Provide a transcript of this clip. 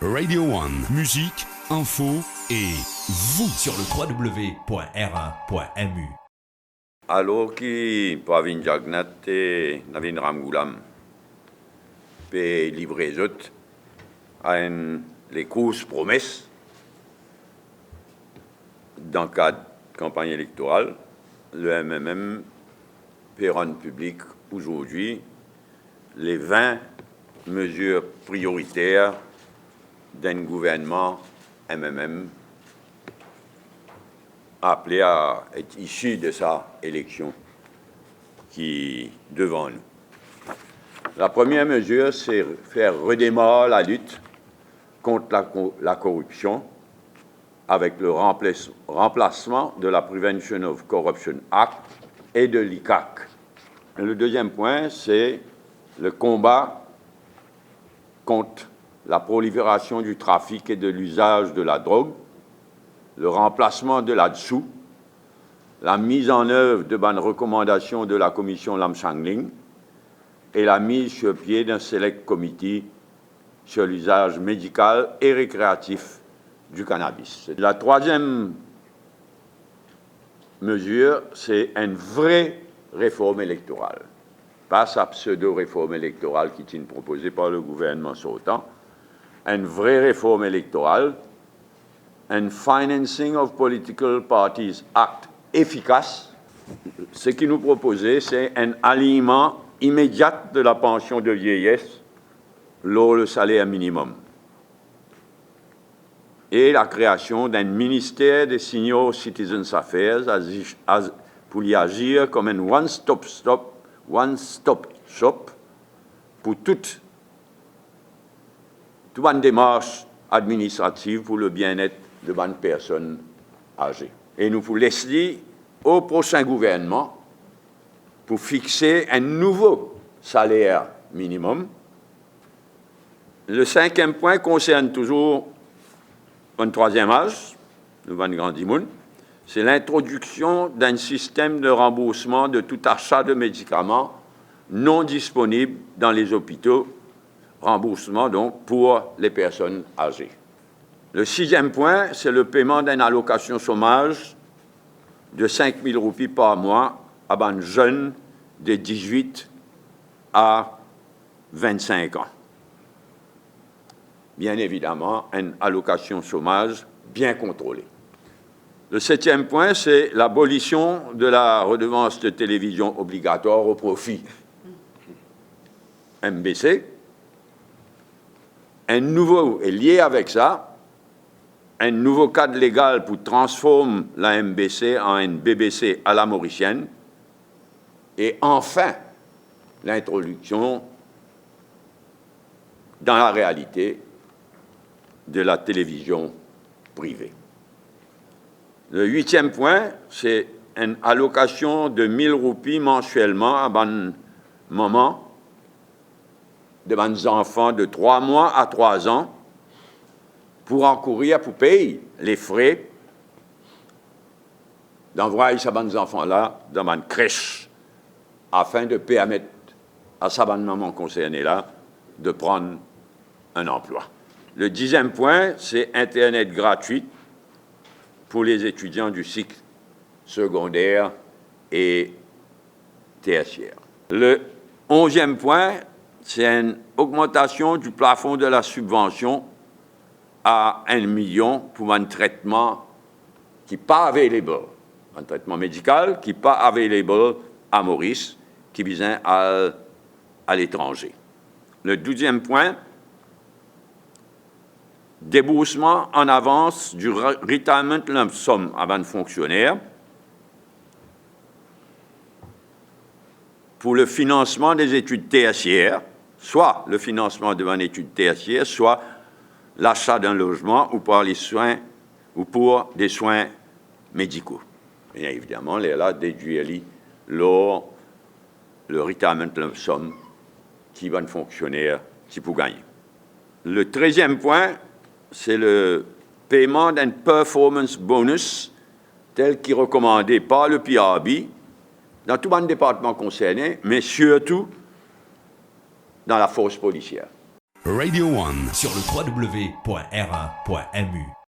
Radio One, musique, info et vous sur le www.r1.mu. Alors qui Pravin Jagnat et Navin Ramgoulam peut livrer autres à les courses promesses dans le cadre de campagne électorale, le MMM peut rendre public aujourd'hui les 20 mesures prioritaires d'un gouvernement MMM appelé à être issu de sa élection qui est devant nous. La première mesure, c'est faire redémarrer la lutte contre la corruption avec le remplacement de la Prevention of Corruption Act et de l'ICAC. Le deuxième point, c'est le combat contre la prolifération du trafic et de l'usage de la drogue, le remplacement de la dessous, la mise en œuvre de bonnes recommandations de la commission Lam Sang-Ling et la mise sur pied d'un select committee sur l'usage médical et récréatif du cannabis. La troisième mesure, c'est une vraie réforme électorale. Pas sa pseudo-réforme électorale qui est proposée par le gouvernement sur autant. Une vraie réforme électorale, un Financing of Political Parties Act efficace. Ce qui nous proposait, c'est un alignement immédiat de la pension de vieillesse lors le salaire minimum et la création d'un ministère des Senior Citizens Affairs pour y agir comme un one-stop shop pour toute bonne démarche administrative pour le bien-être de bonnes personnes âgées. Et nous vous laissons au prochain gouvernement pour fixer un nouveau salaire minimum. Le cinquième point concerne toujours un troisième âge, le Van Grandimoun, c'est l'introduction d'un système de remboursement de tout achat de médicaments non disponibles dans les hôpitaux, remboursement donc pour les personnes âgées. Le sixième point, c'est le paiement d'une allocation chômage de 5 000 roupies par mois à des jeunes de 18 à 25 ans. Bien évidemment, une allocation chômage bien contrôlée. Le septième point, c'est l'abolition de la redevance de télévision obligatoire au profit MBC. Un nouveau, et lié avec ça, un nouveau cadre légal pour transformer la MBC en une BBC à la mauricienne. Et enfin, l'introduction dans la réalité de la télévision privée. Le huitième point, c'est une allocation de 1 000 roupies mensuellement à bon moment de bons enfants de 3 mois à 3 ans pour encourir, pour payer les frais d'envoyer ces bons enfants-là dans une crèche afin de permettre à sa bonne maman concernée-là de prendre un emploi. Le 10e point, c'est Internet gratuit pour les étudiants du cycle secondaire et tertiaire. Le 11e point, c'est une augmentation du plafond de la subvention à 1 million pour un traitement qui n'est pas available, un traitement médical qui n'est pas available à Maurice, qui vient à l'étranger. Le 12e point, déboursement en avance du retirement lump sum à un fonctionnaire pour le financement des études tertiaires, soit le financement de une étude tertiaire, soit l'achat d'un logement ou pour les soins ou pour des soins médicaux. Bien évidemment, là, déduire le retirement lump sum qui va un fonctionnaire qui peut gagner. Le 13e point, c'est le paiement d'un performance bonus tel qu'il est recommandé par le PRB dans tout le département concerné, mais surtout dans la force policière. Radio One. Sur le www.r1.mu.